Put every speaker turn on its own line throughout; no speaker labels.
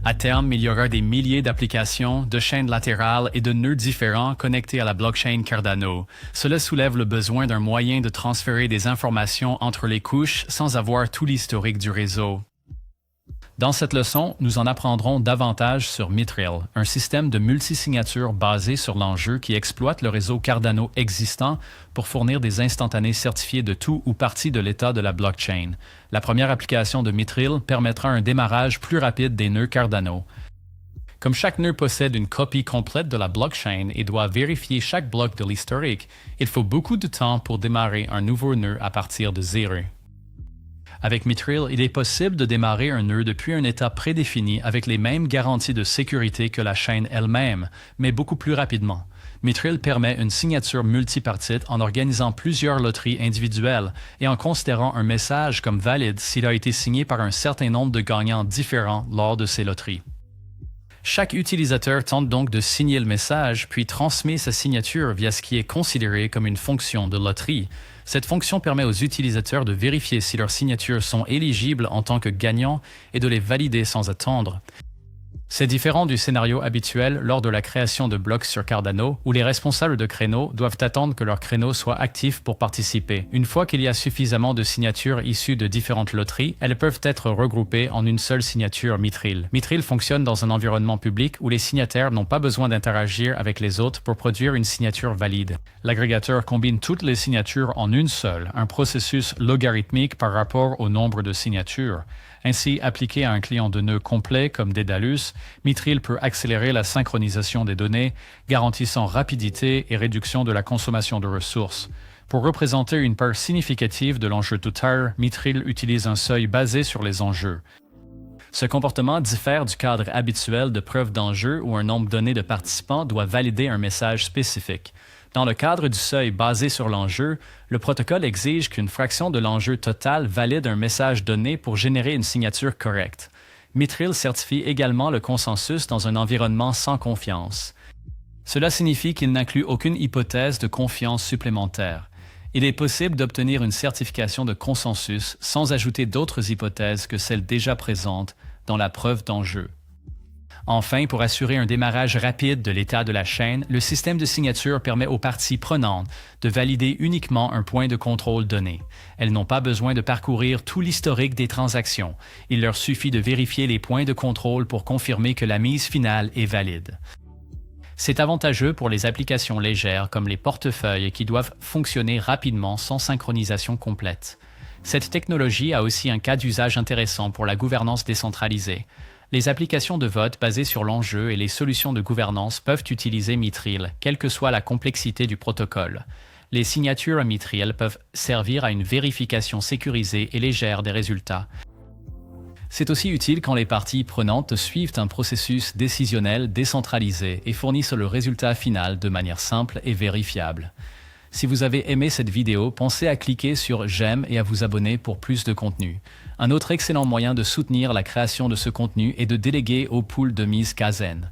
À terme, il y aura des milliers d'applications, de chaînes latérales et de nœuds différents connectés à la blockchain Cardano. Cela soulève le besoin d'un moyen de transférer des informations entre les couches sans avoir tout l'historique du réseau. Dans cette leçon, nous en apprendrons davantage sur Mithril, un système de multisignature basé sur l'enjeu qui exploite le réseau Cardano existant pour fournir des instantanés certifiés de tout ou partie de l'état de la blockchain. La première application de Mithril permettra un démarrage plus rapide des nœuds Cardano. Comme chaque nœud possède une copie complète de la blockchain et doit vérifier chaque bloc de l'historique, il faut beaucoup de temps pour démarrer un nouveau nœud à partir de zéro. Avec Mithril, il est possible de démarrer un nœud depuis un état prédéfini avec les mêmes garanties de sécurité que la chaîne elle-même, mais beaucoup plus rapidement. Mithril permet une signature multipartite en organisant plusieurs loteries individuelles et en considérant un message comme valide s'il a été signé par un certain nombre de gagnants différents lors de ces loteries. Chaque utilisateur tente donc de signer le message, puis transmet sa signature via ce qui est considéré comme une fonction de loterie. Cette fonction permet aux utilisateurs de vérifier si leurs signatures sont éligibles en tant que gagnants et de les valider sans attendre. C'est différent du scénario habituel lors de la création de blocs sur Cardano, où les responsables de créneaux doivent attendre que leur créneau soit actif pour participer. Une fois qu'il y a suffisamment de signatures issues de différentes loteries, elles peuvent être regroupées en une seule signature Mithril. Mithril fonctionne dans un environnement public où les signataires n'ont pas besoin d'interagir avec les autres pour produire une signature valide. L'agrégateur combine toutes les signatures en une seule, un processus logarithmique par rapport au nombre de signatures. Ainsi, appliqué à un client de nœud complet comme Daedalus, Mithril peut accélérer la synchronisation des données, garantissant rapidité et réduction de la consommation de ressources. Pour représenter une part significative de l'enjeu total, Mithril utilise un seuil basé sur les enjeux. Ce comportement diffère du cadre habituel de preuve d'enjeu où un nombre donné de participants doit valider un message spécifique. Dans le cadre du seuil basé sur l'enjeu, le protocole exige qu'une fraction de l'enjeu total valide un message donné pour générer une signature correcte. Mithril certifie également le consensus dans un environnement sans confiance. Cela signifie qu'il n'inclut aucune hypothèse de confiance supplémentaire. Il est possible d'obtenir une certification de consensus sans ajouter d'autres hypothèses que celles déjà présentes dans la preuve d'enjeu. Enfin, pour assurer un démarrage rapide de l'état de la chaîne, le système de signature permet aux parties prenantes de valider uniquement un point de contrôle donné. Elles n'ont pas besoin de parcourir tout l'historique des transactions. Il leur suffit de vérifier les points de contrôle pour confirmer que la mise finale est valide. C'est avantageux pour les applications légères comme les portefeuilles qui doivent fonctionner rapidement sans synchronisation complète. Cette technologie a aussi un cas d'usage intéressant pour la gouvernance décentralisée. Les applications de vote basées sur l'enjeu et les solutions de gouvernance peuvent utiliser Mithril, quelle que soit la complexité du protocole. Les signatures à Mithril peuvent servir à une vérification sécurisée et légère des résultats. C'est aussi utile quand les parties prenantes suivent un processus décisionnel décentralisé et fournissent le résultat final de manière simple et vérifiable. Si vous avez aimé cette vidéo, pensez à cliquer sur « J'aime » et à vous abonner pour plus de contenu. Un autre excellent moyen de soutenir la création de ce contenu est de déléguer au pool de mise Kaizen.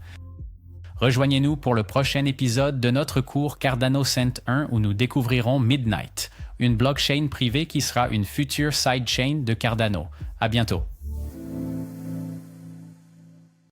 Rejoignez-nous pour le prochain épisode de notre cours Cardano Cent 1 où nous découvrirons Midnight, une blockchain privée qui sera une future sidechain de Cardano. À bientôt.